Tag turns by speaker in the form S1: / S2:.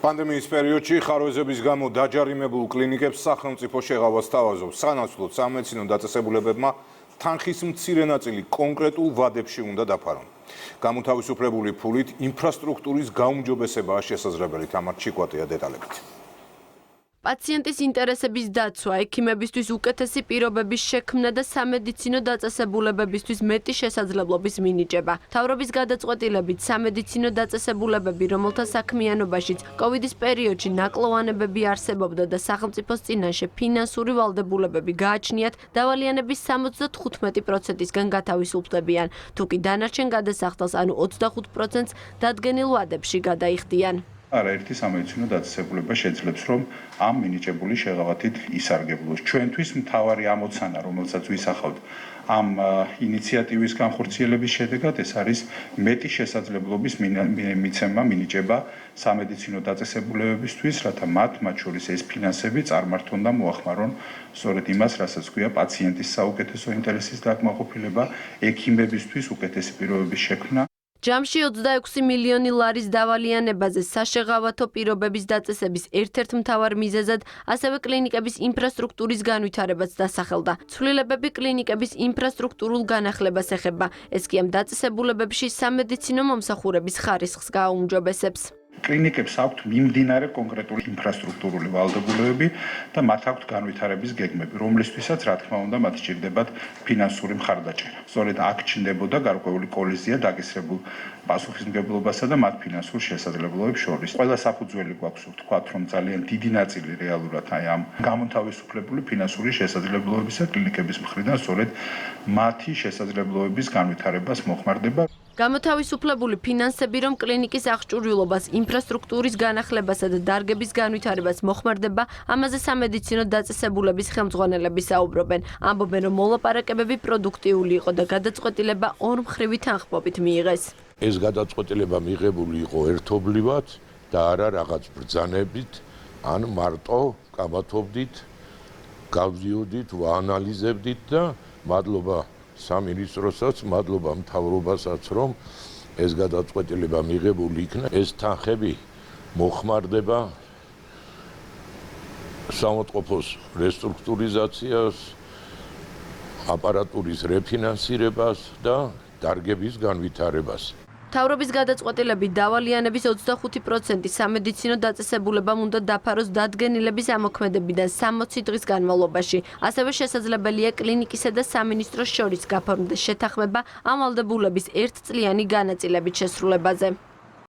S1: პანდემიის პერიოდში ხარვეზების გამო დაჯარიმებულ კლინიკებს სახელმწიფო შეღავას თავაზობს. სანაცვლოდ სამედიცინო დაწესებულებებმა თანხის მცირე ნაწილი კონკრეტულ ვადებში უნდა დაფარონ. გამოთავისუფლებული ფულით ინფრასტრუქტურის გაუმჯობესებაა შესაძლებელი. თამარ ჩიკვატია დეტალებით.
S2: პაციენტის ინტერესების დაცვა, ექიმებისთვის უკეთესი პირობების შექმნა და სამედიცინო დაწესებულებებისთვის მეტი შესაძლებლობის მინიჭება. მთავრობის გადაწყვეტილებით სამედიცინო დაწესებულებები, რომელთა საქმიანობაშიც კოვიდის პერიოდში ნაკლოვანებები არსებობდა და სახელმწიფოს წინაშე ფინანსური ვალდებულებები გააჩნიათ, დავალიანების 75%-ისგან გათავისუფლებიან. თუკი დანარჩენ გადასახდელს, ანუ 25%-ს დადგენილ ვადებში გადაიხდიან.
S3: არაერთი სამედიცინო დაწესებულება შეძლებს, რომ ამ მინიჭებული შეღავათით ისარგებლოს. ჩვენთვის მთავარი ამოცანა, რომელსაც ვისახავთ ამ ინიციატივის განხორციელების შედეგად, ეს არის მეტი შესაძლებლობის მიცემა, მინიჭება სამედიცინო დაწესებულებებისთვის, რათა მათ შორის ეს ფინანსები წარმართონ და მოახმარონ სწორედ იმას, რასაც ქვია პაციენტის საუკეთესო ინტერესის დაკმაყოფილება, ექიმებისთვის უკეთესი პირობების შექმნა.
S2: ჯამში 26 მილიონი ლარის დავალიანებაზე საშეღავათო პირობების დაწესების ერთ-ერთ მთავარ მიზეზად ასევე კლინიკების ინფრასტრუქტურის განვითარებაც დასახელდა. ცვლილებები კლინიკების ინფრასტრუქტურულ განახლებას ეხება. ეს კი ამ დაწესებულებებში სამედიცინო მომსახურების ხარისხს გააუმჯობესებს.
S3: კლინიკებს აქვთ მიმდინარე კონკრეტული ინფრასტრუქტურული ვალდებულებები და მათ აქვთ განვითარების გეგმები, რომლისთვისაც რა თქმა უნდა მათ სჭირდებათ ფინანსური მხარდაჭერა. სწორედ აქ ჩნდებოდა გარკვეული კოლიზია დაგესრებულ პასუხისმგებლობასა და მათ ფინანსურ შესაძლებლობებს შორის. ყველა საფუძველი გვაქვს ვთქვათ, რომ ძალიან დიდი ნაწილი რეალურად ამ გამოთავისუფლებული ფინანსური შესაძლებლობებისა კლინიკების მხრიდან სწორედ მათი შესაძლებლობების განვითარებას მოხმარდება.
S2: გამოთავისუფლებული ფინანსები, რომ კლინიკის აღჭურვილობას, ინფრასტრუქტურის განახლებასა და დარგების განვითარებას მოხმარდება, ამაზე სამედიცინო დაწესებულების ხელმძღვანელები საუბრობენ. ამბობენ, რომ მოლაპარაკებები პროდუქტიული იყო და გადაწყვეტილება ორმხრივი თანხმობით მიიღეს.
S4: ეს გადაწყვეტილება მიღებული იყო ერთობლივად და არა რაღაც ბრძანებით, ან მარტო კამათობდით, გავდიოდით, ვაანალიზებდით და მადლობა სამინისტროსაც, მადლობა მთავრობასაც, რომ ეს გადაწყვეტილება მიღებული იქნა. ეს თანხები მოხმარდება სამოწყოფოს რესტრუქტურიზაციას, აპარატურის რეფინანსირებას და დარგების განვითარებას.
S2: მთავრობის გადაწყვეტილებით დავალიანების 25% სამედიცინო დაწესებულებამ უნდა დაფაროს დადგენილების ამოქმედებიდან 60 დღის განმავლობაში. ასევე შესაძლებელია კლინიკისა და სამინისტროს შორის გაფორმდეს შეთანხმება ამ ვალდებულების ერთწლიანი განაწილებით შესრულებაზე.